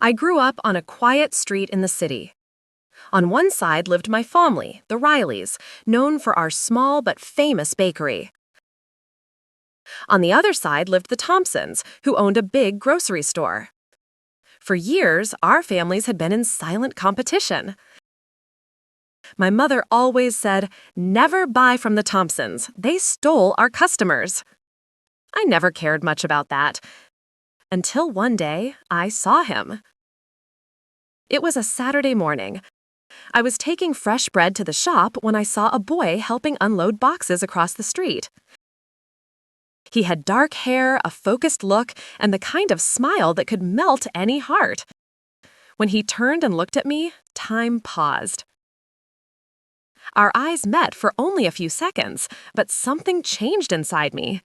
I grew up on a quiet street in the city. On one side lived my family, the Rileys, known for our small but famous bakery. On the other side lived the Thompsons, who owned a big grocery store. For years, our families had been in silent competition. My mother always said, "Never buy from the Thompsons. They stole our customers." I never cared much about that. Until one day, I saw him. It was a Saturday morning. I was taking fresh bread to the shop when I saw a boy helping unload boxes across the street. He had dark hair, a focused look, and the kind of smile that could melt any heart. When he turned and looked at me, time paused. Our eyes met for only a few seconds, but something changed inside me.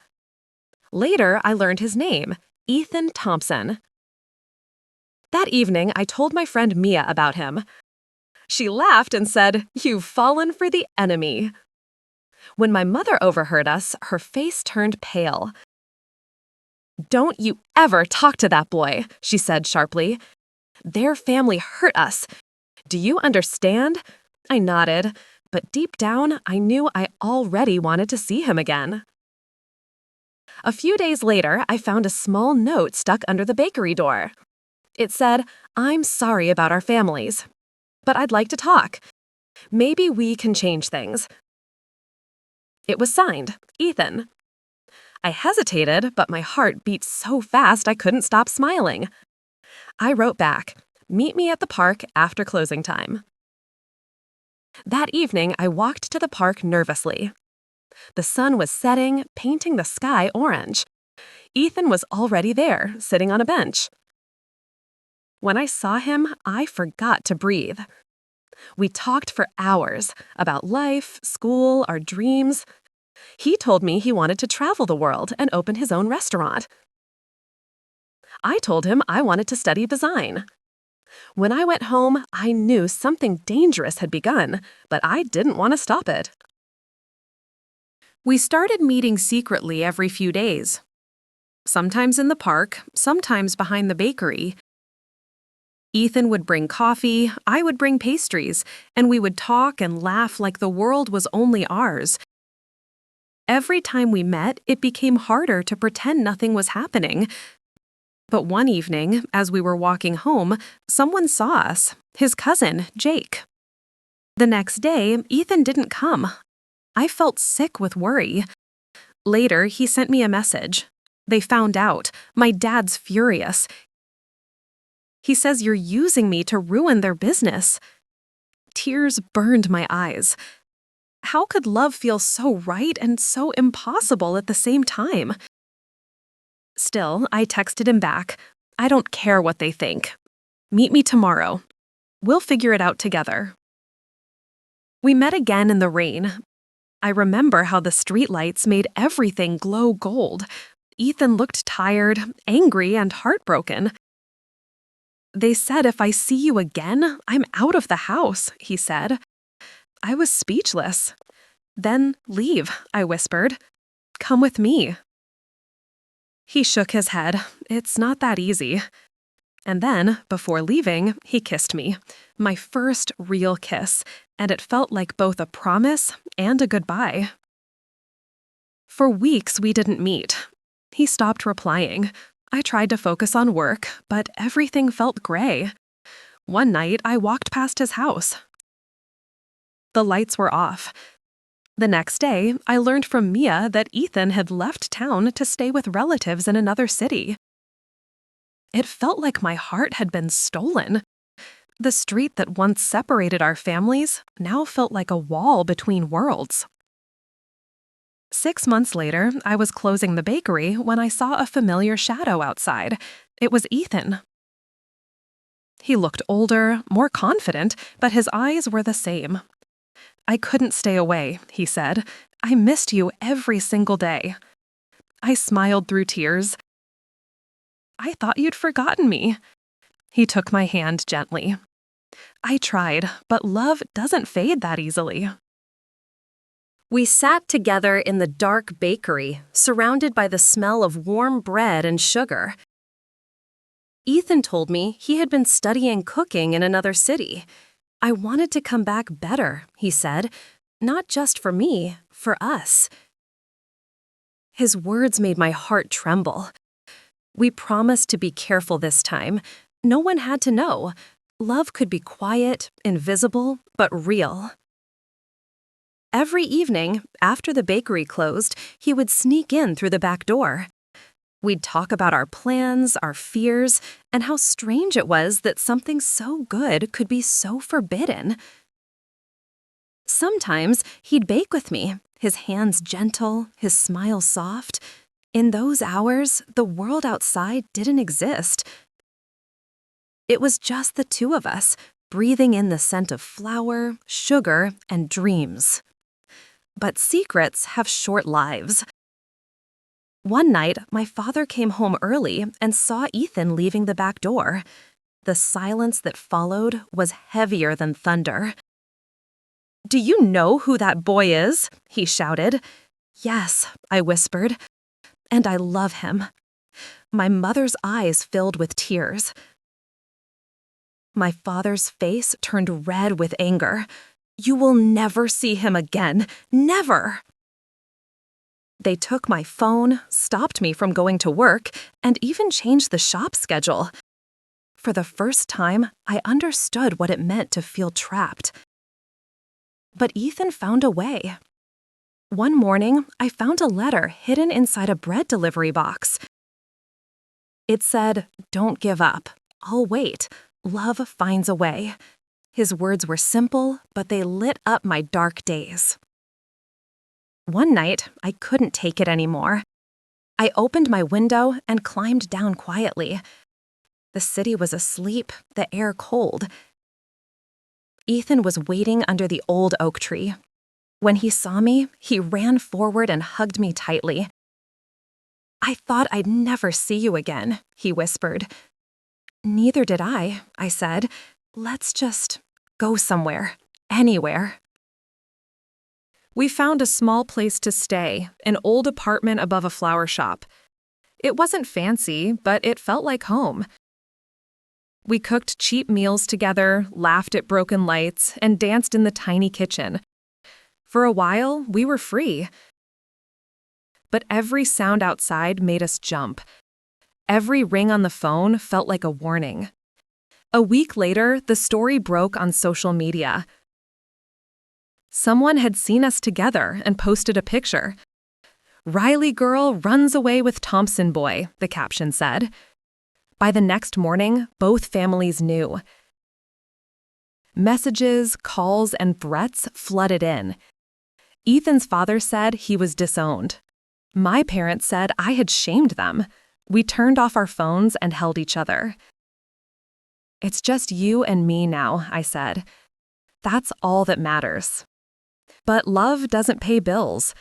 Later, I learned his name, Ethan Thompson. That evening, I told my friend Mia about him. She laughed and said, "You've fallen for the enemy." When my mother overheard us, her face turned pale. "Don't you ever talk to that boy," she said sharply. "Their family hurt us. Do you understand?" I nodded, but deep down, I knew I already wanted to see him again. A few days later, I found a small note stuck under the bakery door. It said, "I'm sorry about our families, but I'd like to talk. Maybe we can change things." It was signed, Ethan. I hesitated, but my heart beat so fast I couldn't stop smiling. I wrote back, "Meet me at the park after closing time." That evening, I walked to the park nervously. The sun was setting, painting the sky orange. Ethan was already there, sitting on a bench. When I saw him, I forgot to breathe. We talked for hours about life, school, our dreams. He told me he wanted to travel the world and open his own restaurant. I told him I wanted to study design. When I went home, I knew something dangerous had begun, but I didn't want to stop it. We started meeting secretly every few days. Sometimes in the park, sometimes behind the bakery. Ethan would bring coffee, I would bring pastries, and we would talk and laugh like the world was only ours. Every time we met, it became harder to pretend nothing was happening. But one evening, as we were walking home, someone saw us, his cousin, Jake. The next day, Ethan didn't come. I felt sick with worry. Later, he sent me a message. They found out. My dad's furious. He says you're using me to ruin their business. Tears burned my eyes. How could love feel so right and so impossible at the same time? Still, I texted him back. "I don't care what they think. Meet me tomorrow. We'll figure it out together." We met again in the rain. I remember how the streetlights made everything glow gold. Ethan looked tired, angry, and heartbroken. "They said if I see you again, I'm out of the house," he said. I was speechless. "Then leave," I whispered. "Come with me." He shook his head. "It's not that easy." And then, before leaving, he kissed me. My first real kiss, and it felt like both a promise and a goodbye. For weeks, we didn't meet. He stopped replying. I tried to focus on work, but everything felt gray. One night, I walked past his house. The lights were off. The next day, I learned from Mia that Ethan had left town to stay with relatives in another city. It felt like my heart had been stolen. The street that once separated our families now felt like a wall between worlds. 6 months later, I was closing the bakery when I saw a familiar shadow outside. It was Ethan. He looked older, more confident, but his eyes were the same. "I couldn't stay away," he said. "I missed you every single day." I smiled through tears. "I thought you'd forgotten me." He took my hand gently. I tried, but love doesn't fade that easily. We sat together in the dark bakery, surrounded by the smell of warm bread and sugar. Ethan told me he had been studying cooking in another city. I wanted to come back better, he said. Not just for me, for us. His words made my heart tremble. We promised to be careful this time. No one had to know. Love could be quiet, invisible, but real. Every evening, after the bakery closed, he would sneak in through the back door. We'd talk about our plans, our fears, and how strange it was that something so good could be so forbidden. Sometimes he'd bake with me, his hands gentle, his smile soft. In those hours, the world outside didn't exist. It was just the two of us, breathing in the scent of flour, sugar, and dreams. But secrets have short lives. One night, my father came home early and saw Ethan leaving the back door. The silence that followed was heavier than thunder. "Do you know who that boy is?" he shouted. "Yes," I whispered. "And I love him." My mother's eyes filled with tears. My father's face turned red with anger. "You will never see him again. Never!" They took my phone, stopped me from going to work, and even changed the shop schedule. For the first time, I understood what it meant to feel trapped. But Ethan found a way. One morning, I found a letter hidden inside a bread delivery box. It said, "Don't give up. I'll wait. Love finds a way." His words were simple, but they lit up my dark days. One night, I couldn't take it anymore. I opened my window and climbed down quietly. The city was asleep, the air cold. Ethan was waiting under the old oak tree. When he saw me, he ran forward and hugged me tightly. "I thought I'd never see you again," he whispered. "Neither did I said. "Let's just go somewhere, anywhere." We found a small place to stay, an old apartment above a flower shop. It wasn't fancy, but it felt like home. We cooked cheap meals together, laughed at broken lights, and danced in the tiny kitchen. For a while, we were free. But every sound outside made us jump. Every ring on the phone felt like a warning. A week later, the story broke on social media. Someone had seen us together and posted a picture. "Riley girl runs away with Thompson boy," the caption said. By the next morning, both families knew. Messages, calls, and threats flooded in. Ethan's father said he was disowned. My parents said I had shamed them. We turned off our phones and held each other. "It's just you and me now," I said. "That's all that matters." But love doesn't pay bills.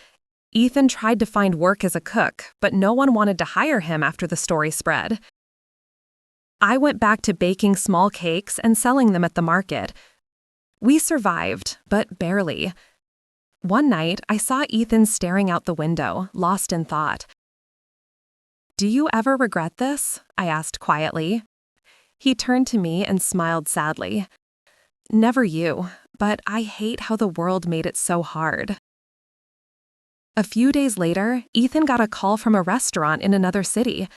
Ethan tried to find work as a cook, but no one wanted to hire him after the story spread. I went back to baking small cakes and selling them at the market. We survived, but barely. One night, I saw Ethan staring out the window, lost in thought. "Do you ever regret this?" I asked quietly. He turned to me and smiled sadly. "Never you, but I hate how the world made it so hard." A few days later, Ethan got a call from a restaurant in another city.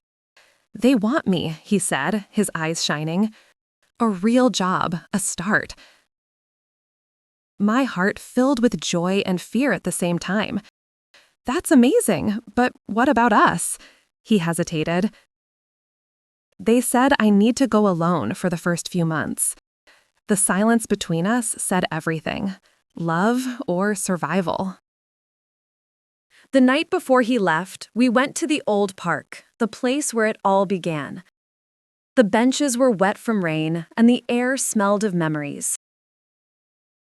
"They want me," he said, his eyes shining. "A real job, a start." My heart filled with joy and fear at the same time. "That's amazing, but what about us?" He hesitated. "They said I need to go alone for the first few months." The silence between us said everything. Love or survival. The night before he left, we went to the old park, the place where it all began. The benches were wet from rain, and the air smelled of memories.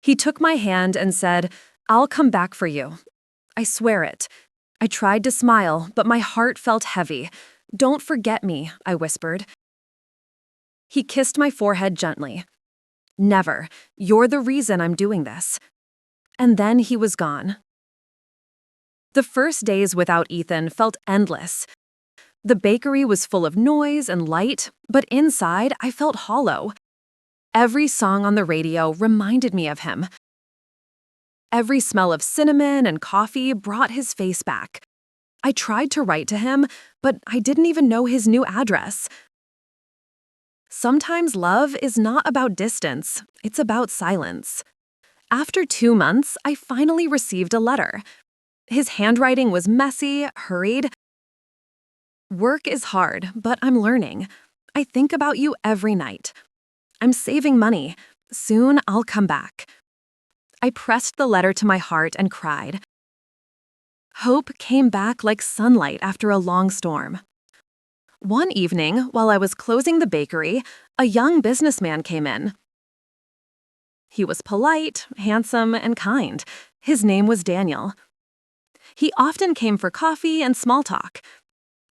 He took my hand and said, "I'll come back for you. I swear it." I tried to smile, but my heart felt heavy. "Don't forget me," I whispered. He kissed my forehead gently. "Never. You're the reason I'm doing this." And then he was gone. The first days without Ethan felt endless. The bakery was full of noise and light, but inside I felt hollow. Every song on the radio reminded me of him. Every smell of cinnamon and coffee brought his face back. I tried to write to him, but I didn't even know his new address. Sometimes love is not about distance, it's about silence. After 2 months, I finally received a letter. His handwriting was messy, hurried. Work is hard, but I'm learning. I think about you every night. I'm saving money. Soon I'll come back. I pressed the letter to my heart and cried. Hope came back like sunlight after a long storm. One evening, while I was closing the bakery, a young businessman came in. He was polite, handsome, and kind. His name was Daniel. He often came for coffee and small talk.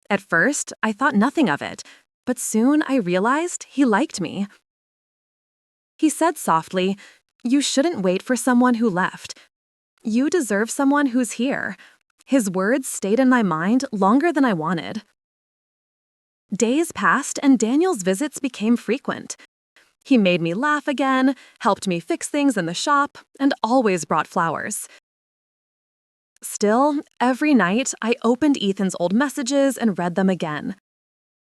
At first, I thought nothing of it, but soon I realized he liked me. He said softly, "You shouldn't wait for someone who left. You deserve someone who's here." His words stayed in my mind longer than I wanted. Days passed and Daniel's visits became frequent. He made me laugh again, helped me fix things in the shop, and always brought flowers. Still, every night I opened Ethan's old messages and read them again.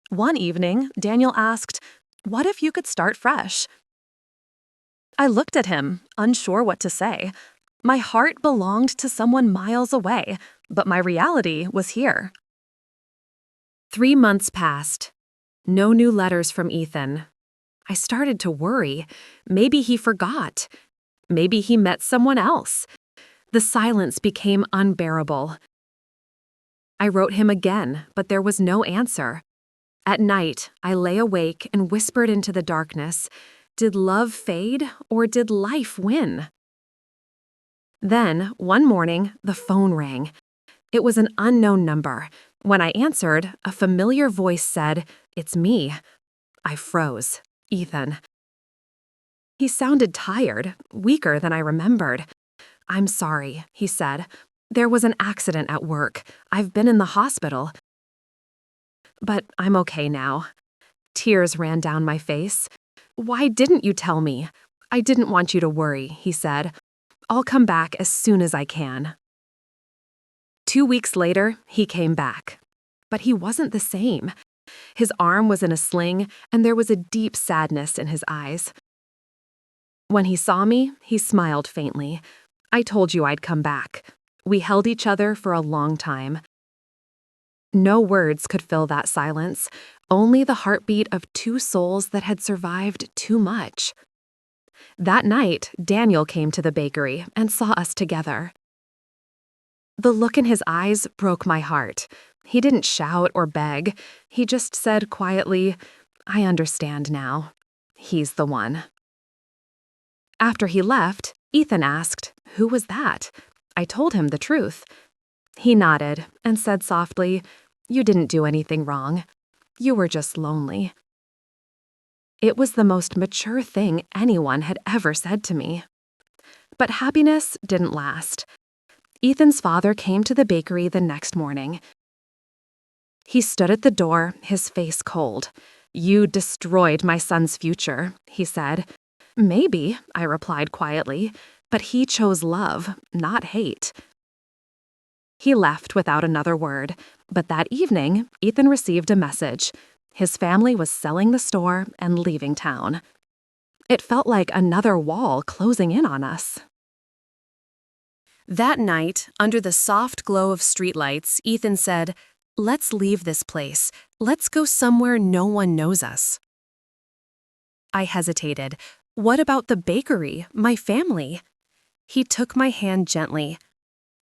One evening, Daniel asked, "What if you could start fresh?" I looked at him, unsure what to say. My heart belonged to someone miles away, but my reality was here. 3 months passed. No new letters from Ethan. I started to worry. Maybe he forgot. Maybe he met someone else. The silence became unbearable. I wrote him again, but there was no answer. At night, I lay awake and whispered into the darkness, did love fade or did life win? Then, one morning, the phone rang. It was an unknown number. When I answered, a familiar voice said, "It's me." I froze. Ethan. He sounded tired, weaker than I remembered. "I'm sorry," he said. "There was an accident at work. I've been in the hospital. But I'm okay now." Tears ran down my face. "Why didn't you tell me?" "I didn't want you to worry," he said. "I'll come back as soon as I can." 2 weeks later, he came back. But he wasn't the same. His arm was in a sling, and there was a deep sadness in his eyes. When he saw me, he smiled faintly. "I told you I'd come back." We held each other for a long time. No words could fill that silence, only the heartbeat of two souls that had survived too much. That night, Daniel came to the bakery and saw us together. The look in his eyes broke my heart. He didn't shout or beg. He just said quietly, "I understand now. He's the one." After he left, Ethan asked, "Who was that?" I told him the truth. He nodded and said softly, "You didn't do anything wrong. You were just lonely." It was the most mature thing anyone had ever said to me. But happiness didn't last. Ethan's father came to the bakery the next morning. He stood at the door, his face cold. "You destroyed my son's future," he said. "Maybe," I replied quietly, "but he chose love, not hate." He left without another word, but that evening, Ethan received a message. His family was selling the store and leaving town. It felt like another wall closing in on us. That night, under the soft glow of streetlights, Ethan said, "Let's leave this place. Let's go somewhere no one knows us." I hesitated. What about the bakery, my family? He took my hand gently.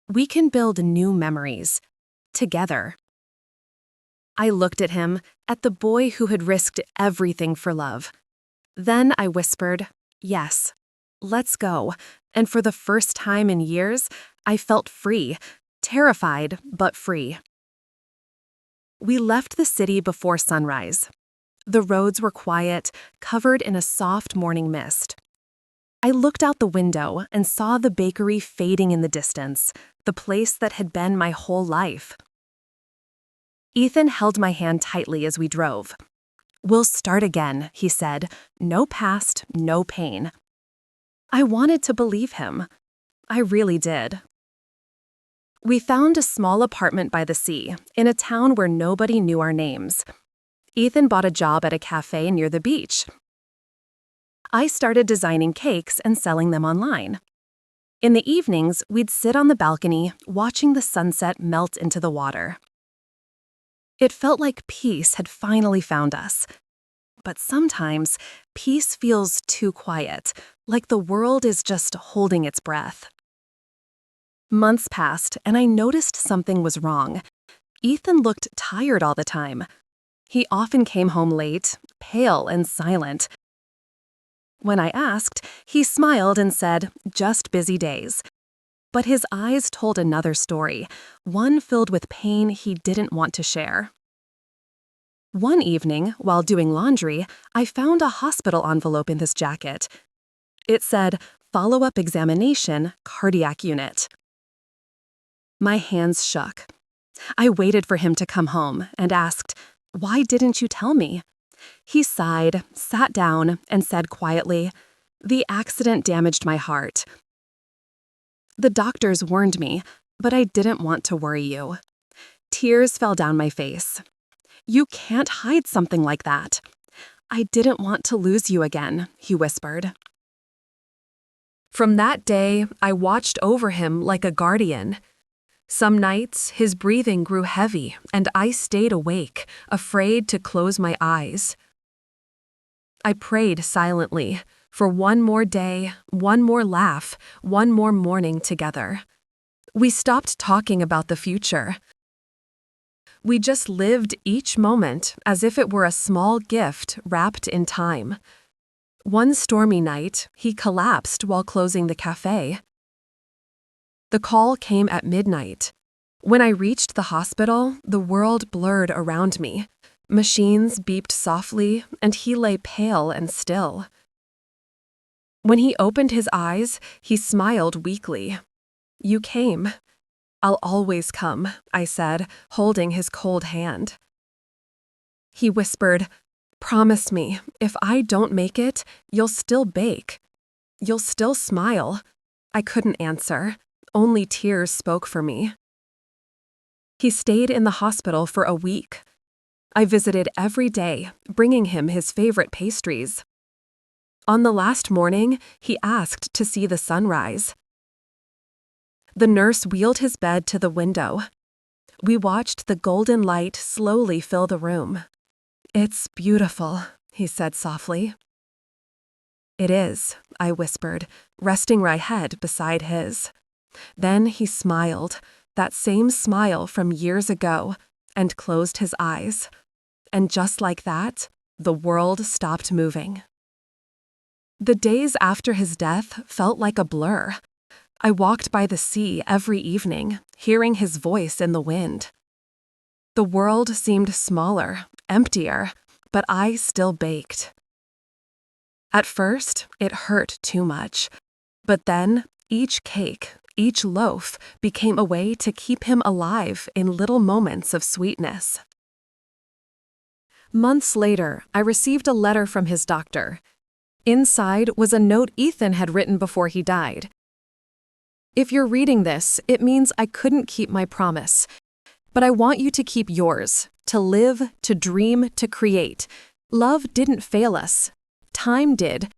"We can build new memories. Together." I looked at him, at the boy who had risked everything for love. Then I whispered, "Yes, let's go." And for the first time in years, I felt free, terrified but free. We left the city before sunrise. The roads were quiet, covered in a soft morning mist. I looked out the window and saw the bakery fading in the distance, the place that had been my whole life. Ethan held my hand tightly as we drove. "We'll start again," he said. "No past, no pain." I wanted to believe him. I really did. We found a small apartment by the sea, in a town where nobody knew our names. Ethan bought a job at a cafe near the beach. I started designing cakes and selling them online. In the evenings, we'd sit on the balcony, watching the sunset melt into the water. It felt like peace had finally found us. But sometimes, peace feels too quiet, like the world is just holding its breath. Months passed, and I noticed something was wrong. Ethan looked tired all the time. He often came home late, pale and silent. When I asked, he smiled and said, "Just busy days." But his eyes told another story, one filled with pain he didn't want to share. One evening, while doing laundry, I found a hospital envelope in his jacket. It said, "Follow-up examination, cardiac unit." My hands shook. I waited for him to come home and asked, "Why didn't you tell me?" He sighed, sat down, and said quietly, "The accident damaged my heart. The doctors warned me, but I didn't want to worry you." Tears fell down my face. "You can't hide something like that." "I didn't want to lose you again," he whispered. From that day, I watched over him like a guardian. Some nights, his breathing grew heavy, and I stayed awake, afraid to close my eyes. I prayed silently for one more day, one more laugh, one more morning together. We stopped talking about the future. We just lived each moment as if it were a small gift wrapped in time. One stormy night, he collapsed while closing the cafe. The call came at midnight. When I reached the hospital, the world blurred around me. Machines beeped softly, and he lay pale and still. When he opened his eyes, he smiled weakly. "You came." "I'll always come," I said, holding his cold hand. He whispered, "Promise me, if I don't make it, you'll still bake. You'll still smile." I couldn't answer. Only tears spoke for me. He stayed in the hospital for a week. I visited every day, bringing him his favorite pastries. On the last morning, he asked to see the sunrise. The nurse wheeled his bed to the window. We watched the golden light slowly fill the room. "It's beautiful," he said softly. "It is," I whispered, resting my head beside his. Then he smiled, that same smile from years ago, and closed his eyes. And just like that, the world stopped moving. The days after his death felt like a blur. I walked by the sea every evening, hearing his voice in the wind. The world seemed smaller, emptier, but I still baked. At first, it hurt too much, but then each cake, each loaf became a way to keep him alive in little moments of sweetness. Months later, I received a letter from his doctor. Inside was a note Ethan had written before he died. "If you're reading this, it means I couldn't keep my promise. But I want you to keep yours, to live, to dream, to create. Love didn't fail us. Time did.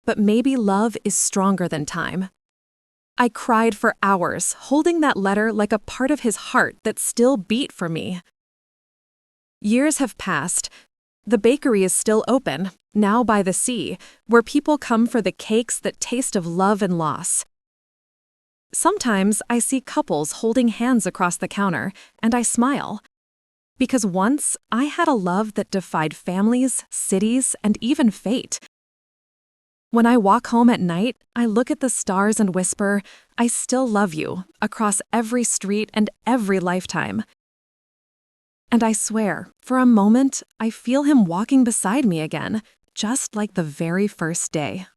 But maybe love is stronger than time." I cried for hours, holding that letter like a part of his heart that still beat for me. Years have passed. The bakery is still open, now by the sea, where people come for the cakes that taste of love and loss. Sometimes I see couples holding hands across the counter, and I smile. Because once I had a love that defied families, cities, and even fate. When I walk home at night, I look at the stars and whisper, "I still love you," across every street and every lifetime. And I swear, for a moment, I feel him walking beside me again, just like the very first day.